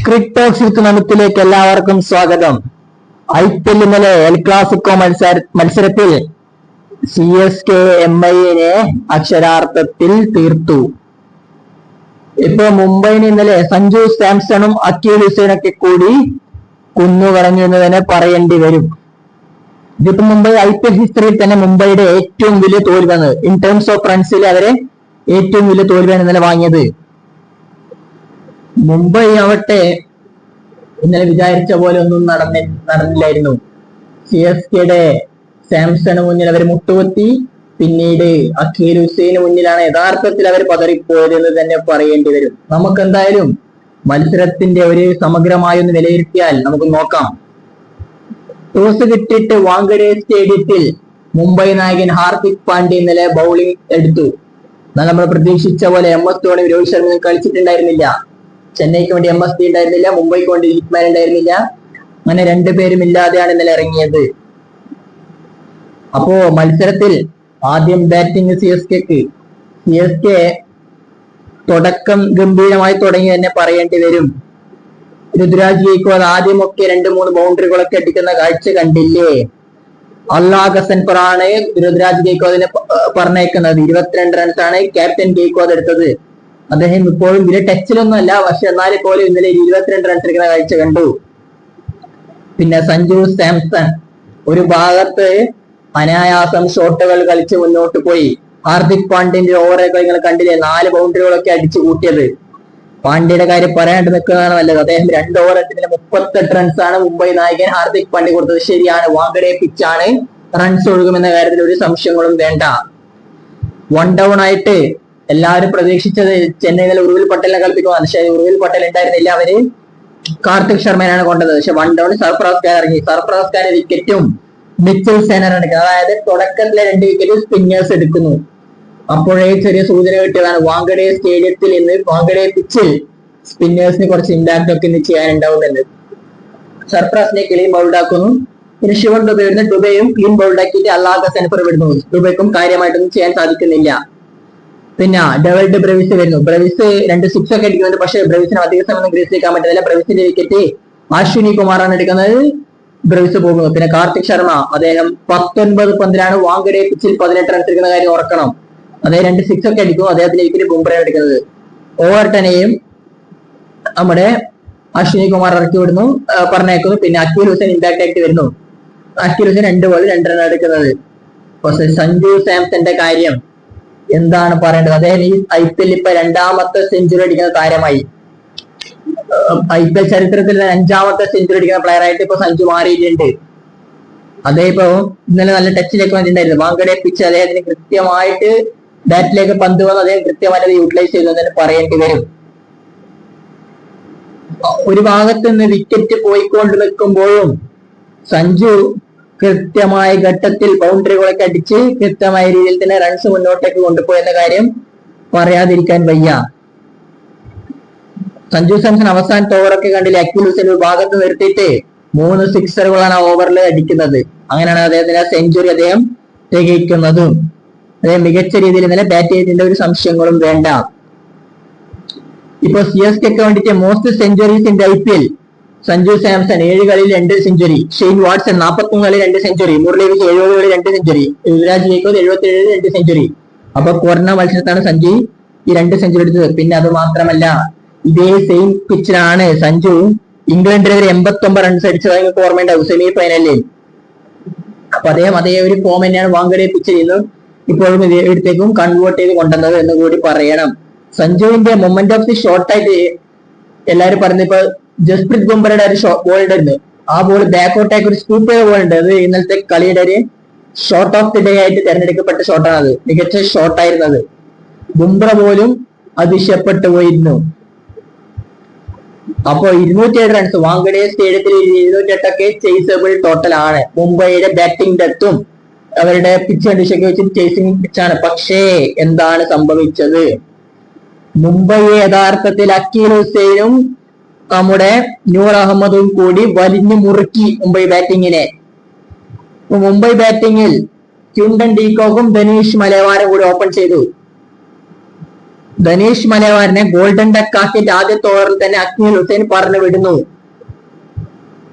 ക്രിക്ടോക്സ് വിത്ത് എല്ലാവർക്കും സ്വാഗതം. IPL ഇന്നലെ എൽ ക്ലാസിക്കോ മത്സരത്തിൽ CSK MIനെ അക്ഷരാർത്ഥത്തിൽ തീർത്തു. ഇപ്പൊ മുംബൈന് ഇന്നലെ സഞ്ജു സാംസണും അക്കീൽ ഹുസൈനൊക്കെ കൂടി കുന്നുകളഞ്ഞു എന്ന് തന്നെ പറയേണ്ടി വരും. ഇതിപ്പോ മുംബൈ IPL ഹിസ്റ്ററിയിൽ തന്നെ മുംബൈയുടെ ഏറ്റവും വലിയ തോൽവാണ്. ഇൻ ടേംസ് ഓഫ് റൺസിൽ അവരെ ഏറ്റവും വലിയ തോൽവിയാണ് ഇന്നലെ വാങ്ങിയത്. മുംബൈ ആവട്ടെ ഇന്നലെ വിചാരിച്ച പോലെ ഒന്നും നടന്നില്ലായിരുന്നു. CSKയുടെ സാംസണ് മുന്നിൽ അവർ മുട്ടുകുത്തി. പിന്നീട് അക്കീൽ ഹുസൈന് മുന്നിലാണ് യഥാർത്ഥത്തിൽ അവർ പതറിപ്പോയതെന്ന് തന്നെ പറയേണ്ടി വരും. നമുക്ക് എന്തായാലും മത്സരത്തിന്റെ ഒരു സമഗ്രമായി ഒന്ന് വിലയിരുത്തിയാൽ നമുക്ക് നോക്കാം. ടോസ് കിട്ടിയിട്ട് വാങ്കഡെ സ്റ്റേഡിയത്തിൽ മുംബൈ നായകൻ ഹാർദിക് പാണ്ഡ്യ ഇന്നലെ ബൗളിംഗ് എടുത്തു. എന്നാൽ നമ്മൾ പ്രതീക്ഷിച്ച പോലെ MS ധോണിയും രോഹിത് ശർമ്മയും കളിച്ചിട്ടുണ്ടായിരുന്നില്ല. ചെന്നൈക്ക് വേണ്ടി MS ധോണി ഉണ്ടായിരുന്നില്ല, മുംബൈക്ക് വേണ്ടി ഹിറ്റ്മാൻ ഉണ്ടായിരുന്നില്ല. അങ്ങനെ രണ്ടുപേരും ഇല്ലാതെയാണ് ഇന്നലെ ഇറങ്ങിയത്. അപ്പോ മത്സരത്തിൽ ആദ്യം ബാറ്റിംഗ് CSK തുടക്കം ഗംഭീരമായി തുടങ്ങി തന്നെ പറയേണ്ടി വരും. ഋതുരാജ് ഗെയ്ക്വാദ് ആദ്യമൊക്കെ 2-3 ബൗണ്ടറികളൊക്കെ അടിക്കുന്ന കാഴ്ച കണ്ടില്ലേ. അല്ലാഹസൻപറാണ് ഋതുരാജ് ഗെയ്ക്വാദിനെ പറഞ്ഞേക്കുന്നത്. 22 റൺസാണ് ക്യാപ്റ്റൻ ഗെയ്ക്വാദ് എടുത്തത്. അദ്ദേഹം ഇപ്പോഴും ഇതിലെ ടച്ചിലൊന്നും അല്ല, പക്ഷെ എന്നാലും പോലും ഇന്നലെ 22 റൺസ് എടുക്കുന്ന കാഴ്ച കണ്ടു. പിന്നെ സഞ്ജു സാംസൺ ഒരു ഭാഗത്ത് അനായാസം ഷോട്ടുകൾ കളിച്ച് മുന്നോട്ട് പോയി. ഹാർദിക് പാണ്ഡ്യന്റെ ഓവറൊക്കെ നിങ്ങൾ കണ്ടില്ലേ, 4 ബൗണ്ടറികളൊക്കെ അടിച്ചു കൂട്ടിയത്. പാണ്ഡ്യയുടെ കാര്യം പറയാണ്ട് നിൽക്കുന്നതാണ് നല്ലത്. അദ്ദേഹം 2 ഓവർ 38 റൺസാണ് മുംബൈ നായകൻ ഹാർദിക് പാണ്ഡ്യ കൊടുത്തത്. ശരിയാണ്, വാങ്കഡെ പിച്ചാണ്, റൺസ് ഒഴുകുമെന്ന കാര്യത്തിൽ ഒരു സംശയങ്ങളും വേണ്ട. 1 ഡൗൺ ആയിട്ട് എല്ലാവരും പ്രതീക്ഷിച്ചത് ചെന്നൈയിലെ ഉർവിൽ പട്ടേലിനെ കളിപ്പിക്കുവാണ്. പക്ഷേ ഉർവിൽ പട്ടേൽ ഉണ്ടായിരുന്നില്ല, അവര് കാർത്തിക് ശർമ്മയാണ് കൊണ്ടത്. പക്ഷെ 1 ഡൗൺ സർഫറാസ് ഖാൻ ഇറങ്ങി. സർഫറാസ് ഖാന്റെ വിക്കറ്റും മിച്ചൽ സേനറാണ് എടുക്കുന്നത്. അതായത് തുടക്കത്തിലെ 2 വിക്കറ്റ് സ്പിന്നേഴ്സ് എടുക്കുന്നു. അപ്പോഴേ ചെറിയ സൂചന കിട്ടിയതാണ് വാങ്കഡെ സ്റ്റേഡിയത്തിൽ ഇന്ന് വാങ്കഡെ പിച്ചിൽ സ്പിന്നേഴ്സിന് കുറച്ച് ഇമ്പാക്ട് ഒക്കെ ഇന്ന് ചെയ്യാനുണ്ടാവുമെന്ന്. സർഫറാസിനെ ക്ലീൻ ബൗൾഡാക്കുന്നു. പിന്നെ ശിവൻ ദുബൈ വരുന്ന ദുബൈയും ക്ലീൻ ബൗൾഡാക്കിയിട്ട് അല്ലാഹസൻപർ വിടുന്നു. ദുബൈക്കും കാര്യമായിട്ടൊന്നും ചെയ്യാൻ സാധിക്കുന്നില്ല. പിന്നെ ഡെവൽഡ് ബ്രവിസ് വരുന്നു. ബ്രവിസ് 2 6 ഒക്കെ അടിക്കുന്നുണ്ട്. പക്ഷേ ബ്രവിസിന് അധിക സമയം ഗ്രീസിലേക്കാൻ പറ്റുന്നില്ല. ബ്രവിസിന്റെ വിക്കറ്റ് അശ്വിനി കുമാറാണ് എടുക്കുന്നത്. ബ്രവിസ് പോകുന്നു. പിന്നെ കാർത്തിക് ശർമ്മ, അദ്ദേഹം 19 പന്തിലാണ് വാങ്കഡെ പിച്ചിൽ 18 റൺസ് എടുക്കുന്ന കാര്യം ഓർക്കണം. അദ്ദേഹം 2 6 ഒക്കെ അടിക്കും. അദ്ദേഹത്തിന്റെ വിക്കറ്റ് ബുംറയാണ് എടുക്കുന്നത്. ഓവർട്ടനെയും നമ്മുടെ അശ്വിനി കുമാർ ഇറക്കി വിടുന്നു, പറഞ്ഞേക്കുന്നു. പിന്നെ അക്കീൽ ഹുസൈൻ ഇമ്പാക്ട് ആയിട്ട് വരുന്നു. അക്കീൽ ഹുസൈൻ 2 ബോളിൽ 2 റൺ എടുക്കുന്നത്. പക്ഷെ സഞ്ജു സാംസന്റെ കാര്യം എന്താണ് പറയേണ്ടത്? അദ്ദേഹം ഈ IPL ഇപ്പൊ 2ാമത്തെ സെഞ്ചുറി അടിക്കുന്ന താരമായി. IPL ചരിത്രത്തിൽ 5ാമത്തെ സെഞ്ചുറി അടിക്കുന്ന പ്ലെയർ ആയിട്ട് ഇപ്പൊ സഞ്ജു മാറിയിട്ടുണ്ട്. അദ്ദേഹം ഇപ്പൊ ഇന്നലെ നല്ല ടച്ചിലേക്ക് വന്നിട്ടുണ്ടായിരുന്നു. വാങ്കഡെ പിച്ച് അദ്ദേഹത്തിന് കൃത്യമായിട്ട് ബാറ്റിലേക്ക് പന്ത് വന്ന് അദ്ദേഹം കൃത്യമായിട്ട് യൂട്ടിലൈസ് ചെയ്തു എന്ന് പറയേണ്ടി വരും. ഒരു ഭാഗത്ത് നിന്ന് വിക്കറ്റ് പോയിക്കൊണ്ട് നിൽക്കുമ്പോഴും സഞ്ജു കൃത്യമായ ഘട്ടത്തിൽ ബൗണ്ടറികളൊക്കെ അടിച്ച് കൃത്യമായ രീതിയിൽ തന്നെ റൺസ് മുന്നോട്ടേക്ക് കൊണ്ടുപോയെന്ന കാര്യം പറയാതിരിക്കാൻ വയ്യ. സഞ്ജു സാംസൺ അവസാനത്തെ ഓവറൊക്കെ കണ്ടില്ലേ, അക്കീൽ ഹുസൈൻ ഒരു ഭാഗത്ത് നിർത്തിയിട്ട് 3 സിക്സറുകളാണ് ആ ഓവറിൽ അടിക്കുന്നത്. അങ്ങനെയാണ് അദ്ദേഹത്തിന് ആ സെഞ്ചുറി അദ്ദേഹം തികയ്ക്കുന്നതും. അദ്ദേഹം മികച്ച രീതിയിൽ ഇന്നലെ ബാറ്റ് ചെയ്തതിന്റെ ഒരു സംശയങ്ങളും വേണ്ട. ഇപ്പൊ CSKക്ക് വേണ്ടിയിട്ട് most centuries in IPL Sanju Samson 7 കളിയിൽ 2 സെഞ്ചുറി. ഷെയ്ൻ വാട്സൺ 41 കളിയിൽ 2 സെഞ്ചുറി. മുരളി വിജയ് 70 കളിയിൽ 2 സെഞ്ചുറി. ഋതുരാജ് ഗെയ്ക്വാദ് 77 2 സെഞ്ചുറി. അപ്പൊ കൊറോണ മത്സരത്താണ് സഞ്ജു ഈ 2 സെഞ്ചുറി എടുത്തത്. പിന്നെ അത് മാത്രമല്ല, ഇതേ സെയിം പിച്ചിലാണ് സഞ്ജു ഇംഗ്ലണ്ടിനെതിരെ 89 റൺസ് അടിച്ചത്. നിങ്ങൾക്ക് ഓർമ്മയുണ്ടാവും സെമി ഫൈനലിൽ. അപ്പൊ അദ്ദേഹം അതേ ഒരു ഫോം തന്നെയാണ് വാങ്കഡെ പിച്ചിൽ ചെയ്യുന്നത്. ഇപ്പോഴും ഇവിടത്തേക്കും കൺവേർട്ട് ചെയ്ത് കൊണ്ടുവന്നത് എന്ന് കൂടി പറയണം. സഞ്ജുവിന്റെ മൊമെന്റ് ഓഫ് ദി ഷോട്ടായിട്ട് എല്ലാവരും പറയുന്നത് ഇപ്പൊ ജസ്പ്രീത് ബുംറയുടെ ഒരു ബോൾ ഉണ്ടായിരുന്നു. ആ ബോൾ ബാക്കോട്ടേക്ക് ഒരു സ്കൂപ്പ് ചെയ്ത ബോൾ ഉണ്ട്. അത് ഇന്നലത്തെ കളിയുടെ ഒരു ഷോട്ട് ഓഫ് ദി ഡേ ആയിട്ട് തിരഞ്ഞെടുക്കപ്പെട്ട ഷോട്ടാണ്. അത് മികച്ച ഷോട്ടായിരുന്നത്. ബുംറ പോലും അതിശയപ്പെട്ടു പോയിരുന്നു. അപ്പോ 207 റൺസ് വാങ്കഡെ സ്റ്റേഡിയത്തിൽ 208 ഒക്കെ ചേസബിൾ ടോട്ടൽ ആണ്. മുംബൈയുടെ ബാറ്റിംഗ് ഡെപ്തും അവരുടെ പിച്ച് കണ്ടീഷനൊക്കെ വെച്ച് ചേസിംഗ് പിച്ചാണ്. പക്ഷേ എന്താണ് സംഭവിച്ചത്? മുംബൈയെ യഥാർത്ഥത്തിൽ അക്കീൽ ഹുസൈനും നമ്മുടെ നൂർ അഹമ്മദും കൂടി വലിഞ്ഞു മുറുക്കി മുംബൈ ബാറ്റിങ്ങിനെ. മുംബൈ ബാറ്റിങ്ങിൽ ക്വിന്റൺ ഡി കോക്കും ധനീഷ് മലവാരും കൂടി ഓപ്പൺ ചെയ്തു. ധനീഷ് മലവാറിനെ ഗോൾഡൻ ഡക്ക് ആക്കിയിട്ട് ആദ്യത്തെ ഓവറിൽ തന്നെ അക്മൽ ഹുസൈൻ പറഞ്ഞു വിടുന്നു.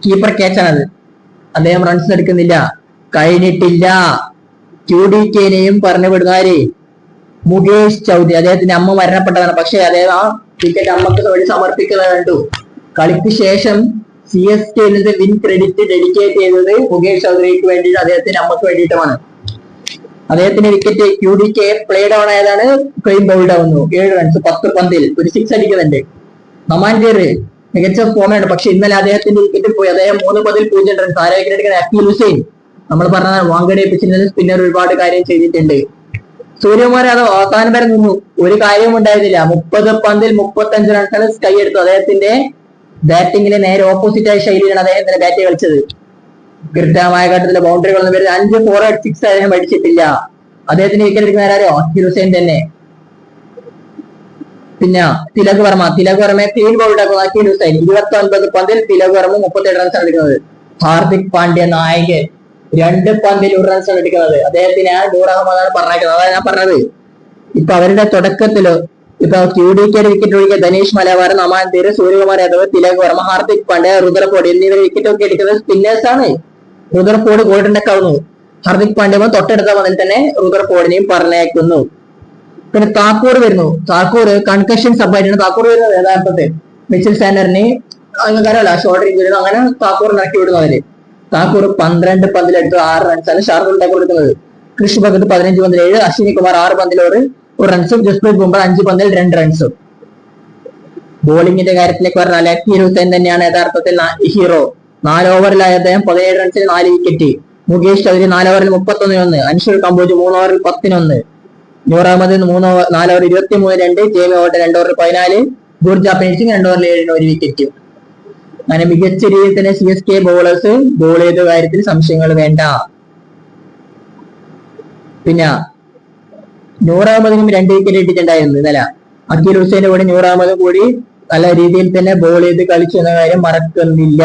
കീപ്പർ ക്യാച്ചാണത്. അദ്ദേഹം റൺസ് എടുക്കുന്നില്ല. കഴിഞ്ഞിട്ടില്ല. QDKനെയും പറഞ്ഞു വിടുന്നാര്? മുകേഷ് ചൗധരി. അദ്ദേഹത്തിന്റെ അമ്മ മരണപ്പെട്ടതാണ്. പക്ഷെ അദ്ദേഹം ആ വിക്കറ്റ് അമ്മക്ക് വേണ്ടി സമർപ്പിക്കുന്നത് കണ്ടു. കളിക്ക് ശേഷം CSK വിൻ ക്രെഡിറ്റ് ഡെഡിക്കേറ്റ് ചെയ്തത് മുകേഷ് ചൗധരിക്ക് വേണ്ടിയിട്ട്, അദ്ദേഹത്തിന്റെ അമ്മക്ക് വേണ്ടിയിട്ടുമാണ്. അദ്ദേഹത്തിന്റെ വിക്കറ്റ് QDK പ്ലേ ഡൗൺ ആയതാണ്. ക്ലെയിം ബൗൾഡ് ആവുന്നു. 7 റൺസ് 10 പന്തിൽ ഒരു 6 അടിക്കുന്നുണ്ട്. നമാൻകീർ മികച്ച ഫോമാണ്. പക്ഷെ ഇന്നലെ അദ്ദേഹത്തിന്റെ വിക്കറ്റ് പോയി. അദ്ദേഹം 3 പന്തിൽ 0 റൺസ്. ആരെ വിക്കറ്റ് എടുക്കുന്ന? അക്മൽ ഹുസൈൻ. നമ്മൾ പറഞ്ഞ വാങ്കഡെ പിച്ചിൽ സ്പിന്നർ ഒരുപാട് കാര്യം ചെയ്തിട്ടുണ്ട്. സൂര്യകുമാർ യാദവ് അവസാനം വരെ നിന്നു. ഒരു കാര്യവും ഉണ്ടായിരുന്നില്ല. 30 പന്തിൽ 35 റൺസാണ് സ്കൈ എടുത്തു. അദ്ദേഹത്തിന്റെ ബാറ്റിംഗിലെ നേരെ ഓപ്പോസിറ്റ് ആയ ശൈലിയിലാണ് അദ്ദേഹം ഇന്നലെ ബാറ്റ് കളിച്ചത്. കൃത്യമായ ഘട്ടത്തിലെ ബൗണ്ടറികളൊന്നും വരുന്നത് 5 4 6 അദ്ദേഹം അടിച്ചിട്ടില്ല. അദ്ദേഹത്തിന് വിക്കറ്റ് എടുക്കുന്ന ആരോ? അക്മൽ ഹുസൈൻ തന്നെ. പിന്നെ തിലക് വർമ്മയെ ക്ലീൻ ബൗൾഡ് ആക്കുന്ന അക്മൽ ഹുസൈൻ. 29 പന്തിൽ തിലക് വർമ്മ 37 റൺസാണ് എടുക്കുന്നത്. ഹാർദിക് പാണ്ഡ്യ നായകൻ 2 പന്തിൽ 1 റൺസാണ് എടുക്കുന്നത്. അദ്ദേഹത്തിന് നൂർ അഹമ്മദാണ് പറഞ്ഞേക്കുന്നത്. അതാണ് ഞാൻ പറഞ്ഞത്. ഇപ്പൊ അവരുടെ തുടക്കത്തില് ഇപ്പൊ QDKയുടെ വിക്കറ്റ് ഒഴികെ ധനീഷ് മലവാർ, നമാൻകീർ, സൂര്യകുമാർ യാദവ്, തിലക് വർമ്മ, ഹാർദിക് പാണ്ഡ്യ, റുദ്രഫോർഡ് എന്നിവർ വിക്കറ്റ് ഒക്കെ എടുക്കുന്നത് സ്പിന്നേഴ്സ് ആണ്. റുദ്രഫോർഡ് ഗോൾഡൻ ഡക്ക് ആവുന്നു. ഹാർദിക് പാണ്ഡ്യ തൊട്ടടുത്ത പന്തിൽ തന്നെ റുദ്രഫോർഡിനെയും പറഞ്ഞേക്കുന്നു. പിന്നെ താക്കൂർ വരുന്നു. താക്കൂർ കൺകഷൻ സബായിട്ടാണ് താക്കൂർ വരുന്നത്. യഥാർത്ഥത്തിൽ മിച്ചൽ സാൻഡറിന് അങ്ങനെയല്ല, ഷോർട്ട് ഇഞ്ചുറി, അങ്ങനെ താക്കൂർ ഇറക്കി വിടുന്നവര്. താക്കൂർ 12 പന്തിലെടുത്ത് 6 റൺസാണ് ഷാർദുൽ ഠാക്കൂർ എടുക്കുന്നത്. കൃഷ് ഭഗത് 15 പന്തിൽ 7, അശ്വിനി കുമാർ 6 പന്തിൽ 1 റൺസും, ജസ്പ്രീത് ബുംറ 5 പന്തിൽ 2 റൺസും. ബോളിംഗിന്റെ കാര്യത്തിലേക്ക് പറഞ്ഞാൽ അക്മൽ ഹുസൈൻ തന്നെയാണ് യഥാർത്ഥത്തിൽ ഹീറോ. 4 ഓവറിലായ അദ്ദേഹം 17 റൺസിന് 4 വിക്കറ്റ്. മുകേഷ് ചൗധരി 4 ഓവറിൽ 31 അൻഷുൽ കമ്പോജ് 3 ഓവറിൽ 10 നൂർ അഹമ്മദ് 4 ഓവർ 23 ജേമി ഓവർ 2 ഓവറിൽ 14, ഗുർജാപ്രീത് സിംഗ് 2 ഓവറിൽ 7 1 വിക്കറ്റ്. അങ്ങനെ മികച്ച രീതിയിൽ തന്നെ CSK ബോളേഴ്സ് ബോൾ ചെയ്ത കാര്യത്തിൽ സംശയങ്ങൾ വേണ്ട. പിന്നെ നൂർ അഹമ്മദിനും 2 വിക്കറ്റ് ഇട്ടിട്ടുണ്ടായിരുന്നു ഇന്നലെ. അക്മൽ ഹുസൈന്റെ കൂടെ നൂർ അഹമ്മദും കൂടി നല്ല രീതിയിൽ തന്നെ ബോൾ ചെയ്ത് കളിച്ചു എന്ന കാര്യം മറക്കുന്നില്ല.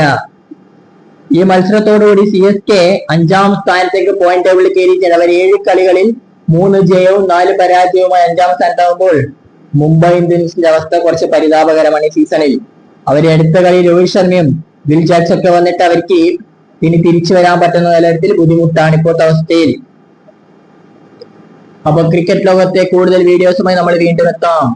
ഈ മത്സരത്തോടുകൂടി CSK 5ാം സ്ഥാനത്തേക്ക് പോയിന്റ് ടേബിളിൽ കയറിയിട്ടുണ്ട്. അവർ 7 കളികളിൽ 3 ജയവും 4 പരാജയവുമായി 5ാം സ്ഥാനത്താകുമ്പോൾ മുംബൈ ഇന്ത്യൻസിന്റെ അവസ്ഥ കുറച്ച് പരിതാപകരമാണ് ഈ സീസണിൽ. അവര് അടുത്ത കളി രോഹിത് ശർമ്മയും വിൽ ജാക്സ് ഒക്കെ വന്നിട്ട് അവർക്ക് ഇനി തിരിച്ചു വരാൻ പറ്റുന്ന തലത്തിൽ ബുദ്ധിമുട്ടാണ് ഇപ്പോഴത്തെ അവസ്ഥയിൽ. അപ്പൊ ക്രിക്കറ്റ് ലോകത്തെ കൂടുതൽ വീഡിയോസുമായി നമ്മൾ വീണ്ടും എത്താം.